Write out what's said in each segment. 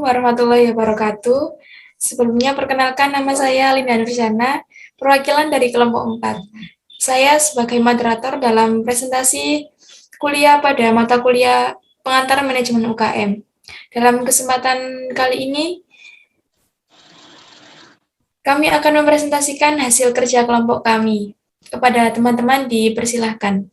warahmatullahi wabarakatuh. Sebelumnya perkenalkan nama saya Linda Nurjana, perwakilan dari kelompok 4. Saya sebagai moderator dalam presentasi kuliah pada mata kuliah pengantar manajemen UKM. Dalam kesempatan kali ini, kami akan mempresentasikan hasil kerja kelompok kami. Kepada teman-teman dipersilahkan.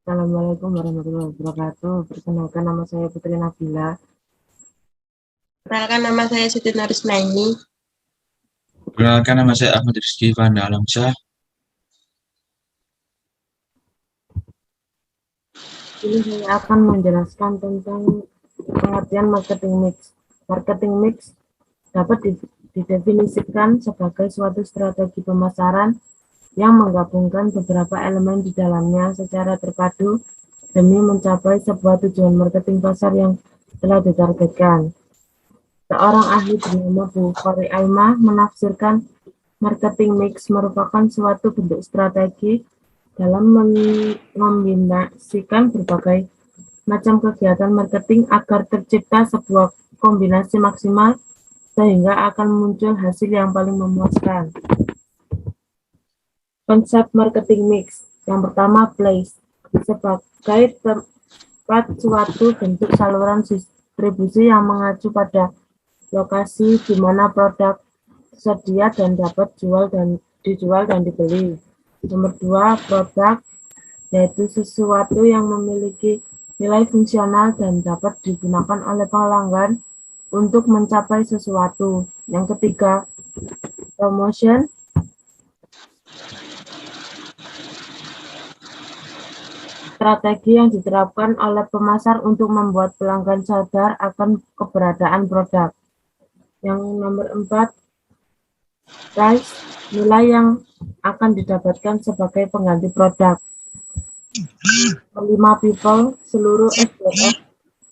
Assalamualaikum warahmatullahi wabarakatuh. Perkenalkan nama saya Putri Nabila. Perkenalkan nama saya Siti Narisnaini. Perkenalkan nama saya Ahmad Rizky Fanda Alamsyah. Ini saya akan menjelaskan tentang pengertian marketing mix. Marketing mix dapat didefinisikan sebagai suatu strategi pemasaran yang menggabungkan beberapa elemen di dalamnya secara terpadu demi mencapai sebuah tujuan marketing pasar yang telah ditargetkan. Seorang ahli bernama Bu Khori Aimah menafsirkan marketing mix merupakan suatu bentuk strategi dalam mengombinasikan berbagai macam kegiatan marketing agar tercipta sebuah kombinasi maksimal sehingga akan muncul hasil yang paling memuaskan. Konsep marketing mix. Yang pertama, place. Sebagai tempat suatu bentuk saluran distribusi yang mengacu pada lokasi di mana produk tersedia dan dapat dijual dan dibeli. Nomor 2, produk, yaitu sesuatu yang memiliki nilai fungsional dan dapat digunakan oleh pelanggan untuk mencapai sesuatu. Yang ketiga, promotion, strategi yang diterapkan oleh pemasar untuk membuat pelanggan sadar akan keberadaan produk. Yang nomor 4, price, nilai yang akan didapatkan sebagai pengganti produk. Kelima, people, seluruh SDM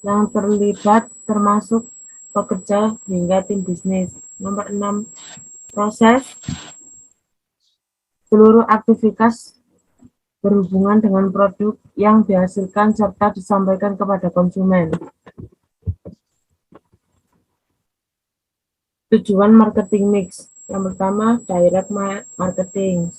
yang terlibat termasuk pekerja hingga tim bisnis. Nomor 6, proses, seluruh aktivitas berhubungan dengan produk yang dihasilkan serta disampaikan kepada konsumen. Tujuan marketing mix. Yang pertama, direct marketing.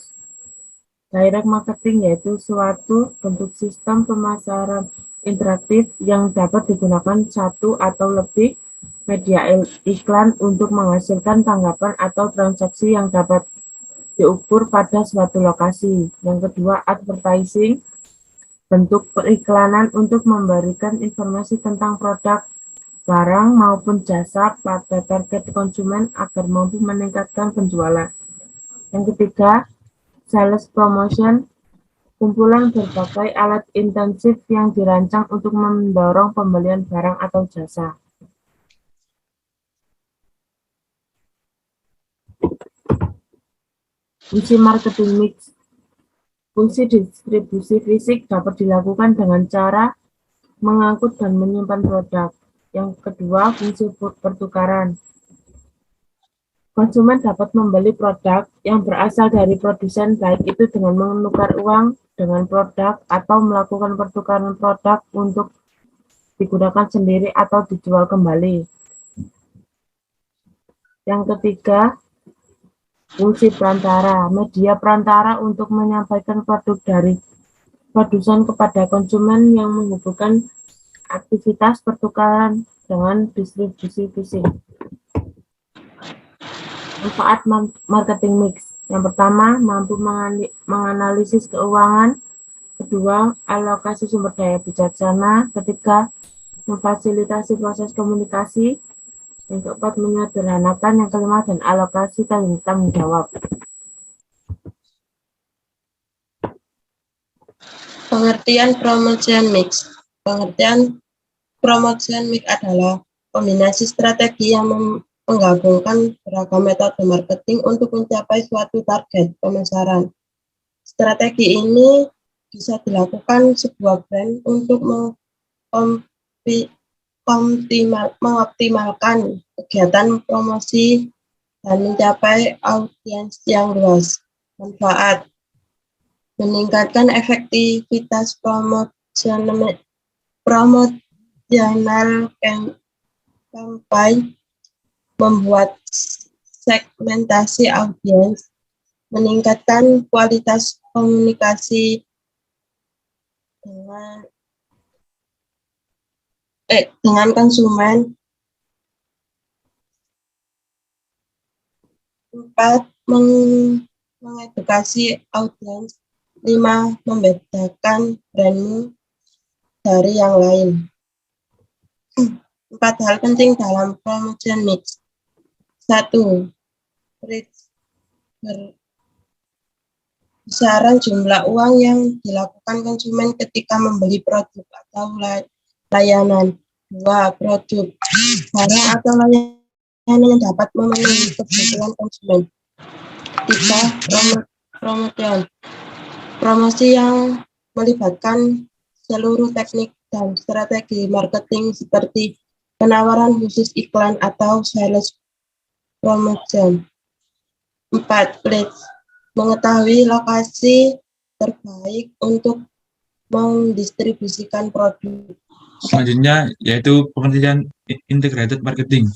Direct marketing yaitu suatu bentuk sistem pemasaran interaktif yang dapat digunakan satu atau lebih media iklan untuk menghasilkan tanggapan atau transaksi yang dapat diukur pada suatu lokasi. Yang kedua, advertising, bentuk periklanan untuk memberikan informasi tentang produk, barang maupun jasa pada target konsumen agar mampu meningkatkan penjualan. Yang ketiga, sales promotion, kumpulan berbagai alat intensif yang dirancang untuk mendorong pembelian barang atau jasa. Fungsi marketing mix. Fungsi distribusi fisik dapat dilakukan dengan cara mengangkut dan menyimpan produk. Yang kedua, fungsi pertukaran. Konsumen dapat membeli produk yang berasal dari produsen, baik itu dengan menukar uang dengan produk atau melakukan pertukaran produk untuk digunakan sendiri atau dijual kembali. Yang ketiga, fungsi perantara. Media perantara untuk menyampaikan produk dari produsen kepada konsumen yang menghubungkan aktivitas pertukaran dengan distribusi fisik. Manfaat marketing mix. Yang pertama, mampu menganalisis keuangan. Kedua, alokasi sumber daya bijaksana. Ketiga, memfasilitasi proses komunikasi. Yang keempat, menyederhanakan. Yang kelima, dan alokasi tanggung jawab. Pengertian promotion mix. Pengertian promotion mix adalah kombinasi strategi yang menggabungkan beragam metode marketing untuk mencapai suatu target pemasaran. Strategi ini bisa dilakukan sebuah brand untuk mengoptimalkan kegiatan promosi dan mencapai audiens yang luas. Manfaat: meningkatkan efektivitas promosional campaign, membuat segmentasi audiens, meningkatkan kualitas komunikasi dengan konsumen. 4. Mengedukasi audiens. 5. Membedakan brandmu dari yang lain. 4 hal penting dalam promotion mix. 1. Besaran jumlah uang yang dilakukan konsumen ketika membeli produk atau layanan. 2. Produk, barang atau layanan yang dapat memenuhi kebutuhan konsumen. 3. Promosi yang melibatkan seluruh teknik dan strategi marketing seperti penawaran khusus, iklan, atau sales promotion. 4. Leads, mengetahui lokasi terbaik untuk mendistribusikan produk. Selanjutnya yaitu pengertian integrated marketing.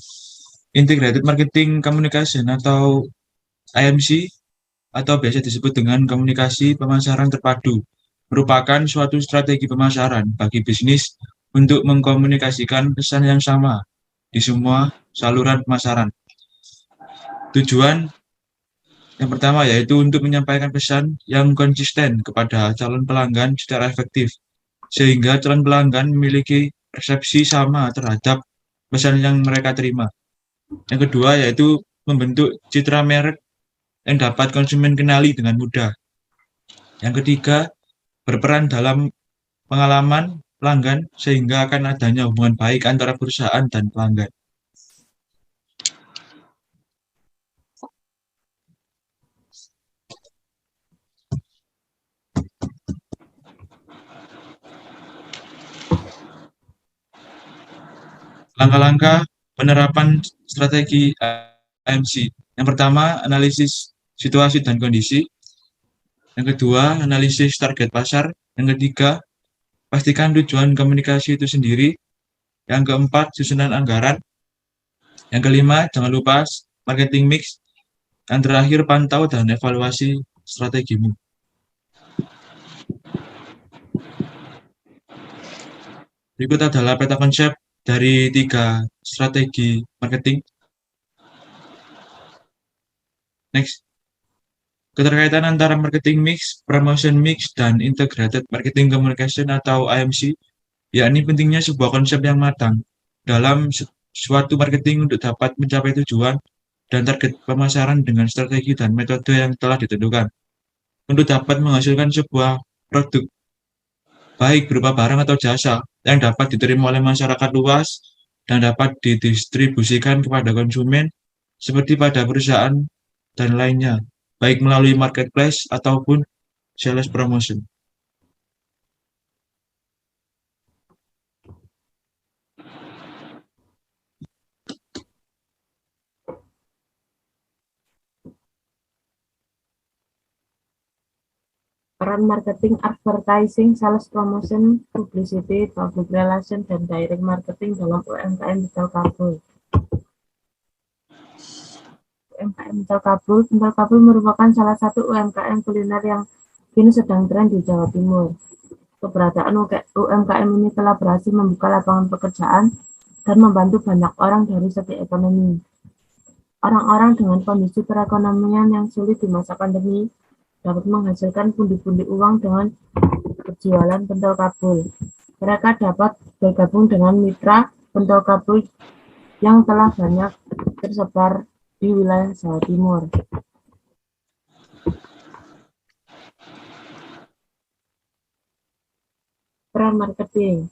Integrated marketing communication atau IMC atau biasa disebut dengan komunikasi pemasaran terpadu merupakan suatu strategi pemasaran bagi bisnis untuk mengkomunikasikan pesan yang sama di semua saluran pemasaran. Tujuan yang pertama yaitu untuk menyampaikan pesan yang konsisten kepada calon pelanggan secara efektif, sehingga calon pelanggan memiliki persepsi sama terhadap pesan yang mereka terima. Yang kedua yaitu membentuk citra merek yang dapat konsumen kenali dengan mudah. Yang ketiga, berperan dalam pengalaman pelanggan sehingga akan adanya hubungan baik antara perusahaan dan pelanggan. Langkah-langkah penerapan strategi IMC. Yang pertama, analisis situasi dan kondisi. Yang kedua, analisis target pasar. Yang ketiga, pastikan tujuan komunikasi itu sendiri. Yang keempat, susunan anggaran. Yang kelima, jangan lupa marketing mix. Yang terakhir, pantau dan evaluasi strategimu. Berikut adalah peta konsep dari 3 strategi marketing. Next. Keterkaitan antara marketing mix, promotion mix, dan integrated marketing communication atau IMC, yakni pentingnya sebuah konsep yang matang dalam suatu marketing untuk dapat mencapai tujuan dan target pemasaran dengan strategi dan metode yang telah ditentukan. Untuk dapat menghasilkan sebuah produk, baik berupa barang atau jasa, yang dapat diterima oleh masyarakat luas dan dapat didistribusikan kepada konsumen seperti pada perusahaan dan lainnya, baik melalui marketplace ataupun sales promotion. Peran marketing, advertising, sales promotion, publicity, public relation, dan direct marketing dalam UMKM Minangkabau. UMKM Minangkabau merupakan salah satu UMKM kuliner yang kini sedang tren di Jawa Timur. Keberadaan UMKM ini telah berhasil membuka lapangan pekerjaan dan membantu banyak orang dari segi ekonomi. Orang-orang dengan kondisi perekonomian yang sulit di masa pandemi dapat menghasilkan pundi-pundi uang dengan berjualan pentol kabul. Mereka dapat bergabung dengan mitra pentol kabul yang telah banyak tersebar di wilayah Jawa Timur. peran marketing.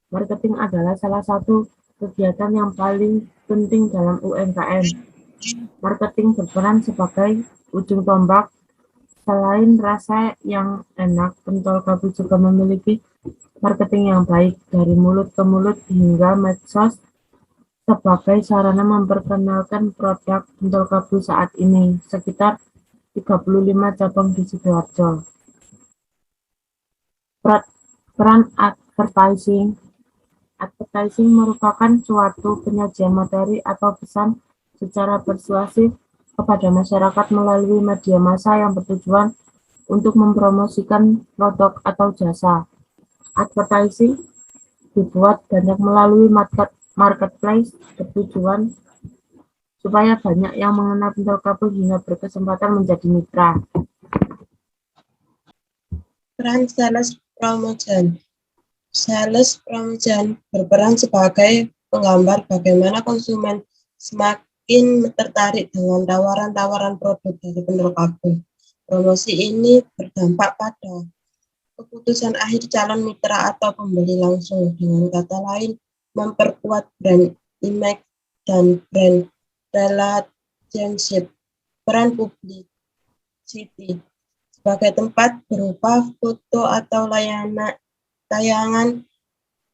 Marketing adalah salah satu kegiatan yang paling penting dalam UMKM. Marketing berperan sebagai ujung tombak. Selain rasa yang enak, pentol kalbu juga memiliki marketing yang baik, dari mulut ke mulut hingga medsos, sebagai sarana memperkenalkan produk pentol kalbu saat ini. Sekitar 35 cabang di Sidoarjo. Peran advertising. Advertising merupakan suatu penyajian materi atau pesan secara persuasif kepada masyarakat melalui media massa yang bertujuan untuk mempromosikan produk atau jasa. Advertising dibuat banyak melalui marketplace bertujuan supaya banyak yang mengenal pentol kalbu hingga berkesempatan menjadi mitra. Peran sales promotion. Sales promotion berperan sebagai penggambar bagaimana konsumen semakin tertarik dengan tawaran-tawaran produk dari pentol kalbu. Promosi ini berdampak pada keputusan akhir calon mitra atau pembeli langsung. Dengan kata lain, memperkuat brand image dan brand relationship. Peran publicity sebagai tempat berupa foto atau tayangan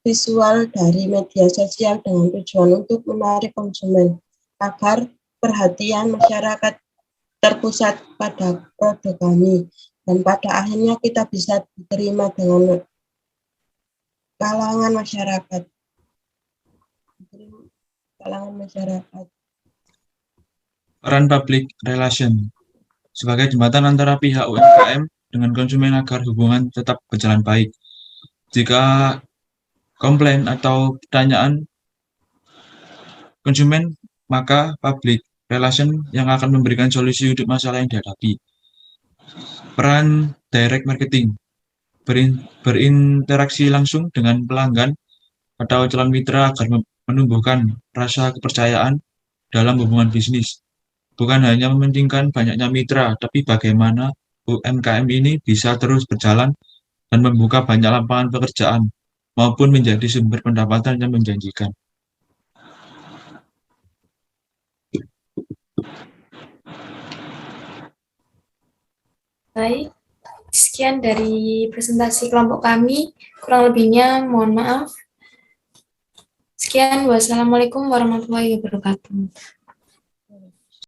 visual dari media sosial dengan tujuan untuk menarik konsumen agar perhatian masyarakat terpusat pada produk kami, dan pada akhirnya kita bisa diterima dengan kalangan masyarakat. Peran public relation sebagai jembatan antara pihak UMKM dengan konsumen agar hubungan tetap berjalan baik. Jika komplain atau pertanyaan konsumen, maka public relation yang akan memberikan solusi untuk masalah yang dihadapi. Peran direct marketing berinteraksi langsung dengan pelanggan atau calon mitra agar menumbuhkan rasa kepercayaan dalam hubungan bisnis. Bukan hanya mementingkan banyaknya mitra, tapi bagaimana UMKM ini bisa terus berjalan dan membuka banyak lapangan pekerjaan maupun menjadi sumber pendapatan yang menjanjikan. Baik, sekian dari presentasi kelompok kami. Kurang lebihnya mohon maaf. Sekian, wassalamualaikum warahmatullahi wabarakatuh.